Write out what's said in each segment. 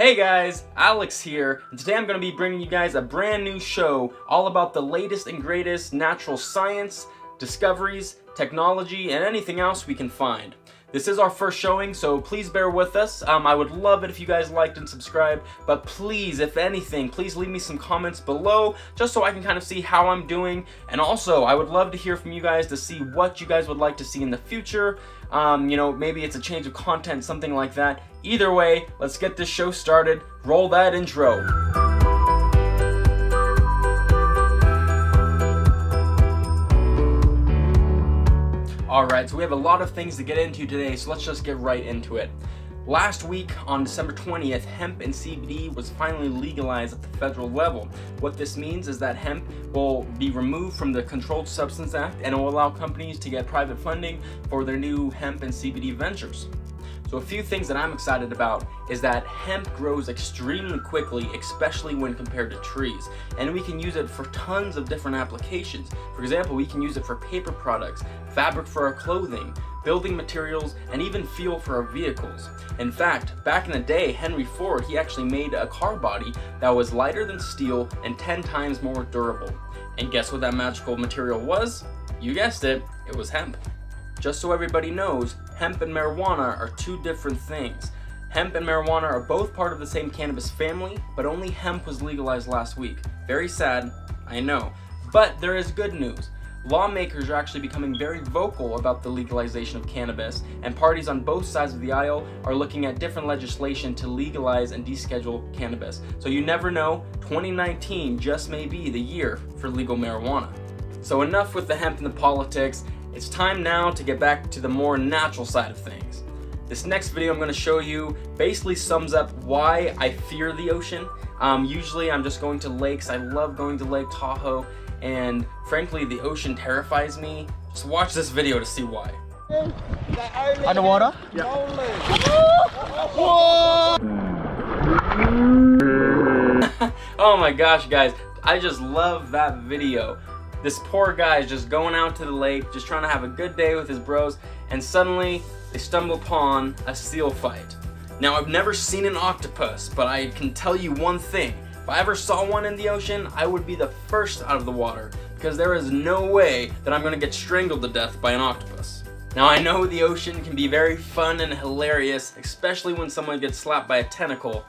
Hey guys, Alex here, and today I'm going to be bringing you guys a brand new show all about the latest and greatest natural science, discoveries, technology, and anything else we can find. This is our first showing, so please bear with us. I would love it if you guys liked and subscribed, but please, if anything, please leave me some comments below just so I can kind of see how I'm doing. And also, I would love to hear from you guys to see what you guys would like to see in the future. Maybe it's a change of content, something like that. Either way, let's get this show started. Roll that intro. Alright, so we have a lot of things to get into today, so let's just get right into it. Last week, on December 20th, hemp and CBD was finally legalized at the federal level. What this means is that hemp will be removed from the Controlled Substance Act and it will allow companies to get private funding for their new hemp and CBD ventures. So a few things that I'm excited about is that hemp grows extremely quickly, especially when compared to trees. And we can use it for tons of different applications. For example, we can use it for paper products, fabric for our clothing, building materials, and even fuel for our vehicles. In fact, back in the day, Henry Ford, he actually made a car body that was lighter than steel and 10 times more durable. And guess what that magical material was? You guessed it, it was hemp. Just so everybody knows, hemp and marijuana are two different things. Hemp and marijuana are both part of the same cannabis family, but only hemp was legalized last week. Very sad, I know. But there is good news. Lawmakers are actually becoming very vocal about the legalization of cannabis, and parties on both sides of the aisle are looking at different legislation to legalize and deschedule cannabis. So you never know, 2019 just may be the year for legal marijuana. So enough with the hemp and the politics. It's time now to get back to the more natural side of things. This next video I'm going to show you basically sums up why I fear the ocean. Usually I'm just going to lakes. I love going to Lake Tahoe, and frankly the ocean terrifies me. Just watch this video to see why. Underwater? Yeah. Oh my gosh guys, I just love that video. This poor guy is just going out to the lake, just trying to have a good day with his bros, and suddenly they stumble upon a seal fight. Now, I've never seen an octopus, but I can tell you one thing. If I ever saw one in the ocean, I would be the first out of the water, because there is no way that I'm going to get strangled to death by an octopus. Now, I know the ocean can be very fun and hilarious, especially when someone gets slapped by a tentacle,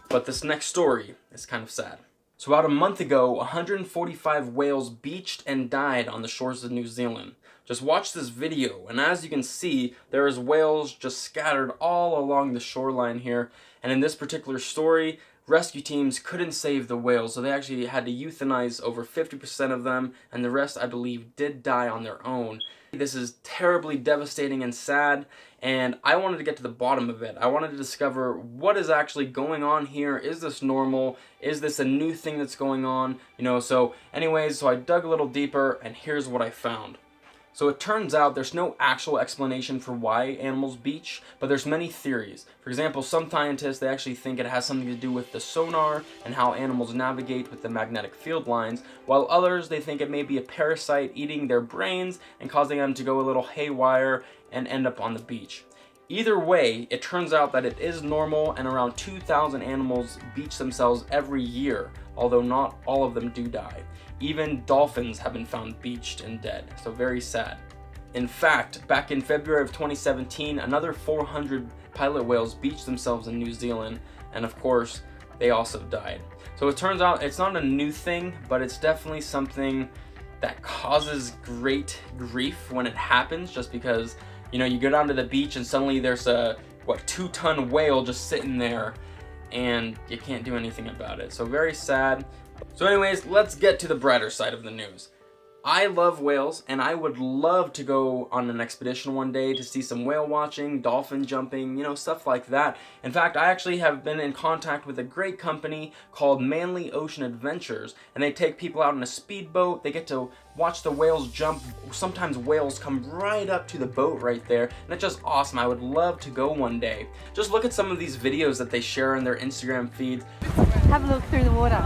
but this next story is kind of sad. So about a month ago, 145 whales beached and died on the shores of New Zealand. Just watch this video, and as you can see, there is whales just scattered all along the shoreline here. And in this particular story, rescue teams couldn't save the whales, so they actually had to euthanize over 50% of them, and the rest, I believe, did die on their own. This is terribly devastating and sad, and I wanted to get to the bottom of it. I wanted to discover what is actually going on here. Is this normal? Is this a new thing that's going on? So I dug a little deeper, and here's what I found. So it turns out there's no actual explanation for why animals beach, but there's many theories. For example, some scientists, they actually think it has something to do with the sonar and how animals navigate with the magnetic field lines, while others, they think it may be a parasite eating their brains and causing them to go a little haywire and end up on the beach. Either way, it turns out that it is normal, and around 2,000 animals beach themselves every year, although not all of them do die. Even dolphins have been found beached and dead, so very sad. In fact, back in February of 2017, another 400 pilot whales beached themselves in New Zealand, and of course, they also died. So it turns out it's not a new thing, but it's definitely something that causes great grief when it happens, just because you go down to the beach and suddenly there's a 2-ton whale just sitting there and you can't do anything about it. So very sad. So anyways, let's get to the brighter side of the news. I love whales, and I would love to go on an expedition one day to see some whale watching, dolphin jumping, stuff like that. In fact, I actually have been in contact with a great company called Manly Ocean Adventures, and they take people out in a speedboat. They get to watch the whales jump. Sometimes whales come right up to the boat right there, and it's just awesome. I would love to go one day. Just look at some of these videos that they share on their Instagram feeds. Have a look through the water.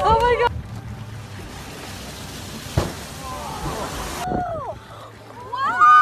Oh my god! Wow!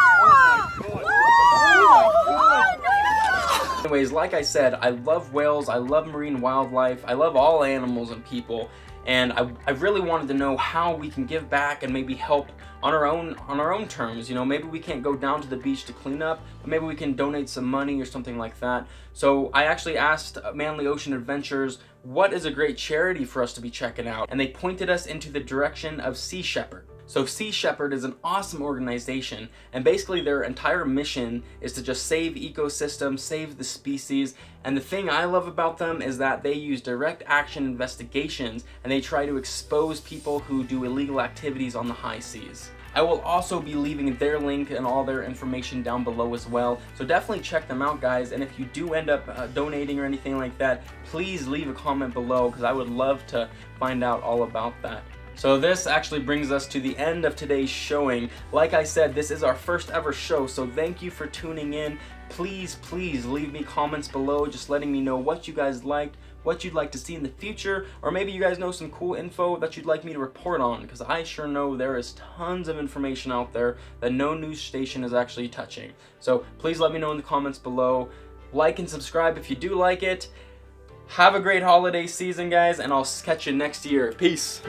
Anyways, like I said, I love whales, I love marine wildlife, I love all animals and people, and I really wanted to know how we can give back and maybe help on our own terms. You know, maybe we can't go down to the beach to clean up, but maybe we can donate some money or something like that. So I actually asked Manly Ocean Adventures what is a great charity for us to be checking out, and they pointed us into the direction of Sea Shepherd. So Sea Shepherd is an awesome organization, and basically their entire mission is to just save ecosystems, save the species, and the thing I love about them is that they use direct action investigations and they try to expose people who do illegal activities on the high seas. I will also be leaving their link and all their information down below as well, so definitely check them out, guys. And if you do end up donating or anything like that, please leave a comment below because I would love to find out all about that. So this actually brings us to the end of today's showing. Like I said, this is our first ever show, so thank you for tuning in. Please leave me comments below just letting me know what you guys liked, what you'd like to see in the future, or maybe you guys know some cool info that you'd like me to report on, because I sure know there is tons of information out there that no news station is actually touching. So please let me know in the comments below. Like and subscribe if you do like it. Have a great holiday season, guys, and I'll catch you next year. Peace.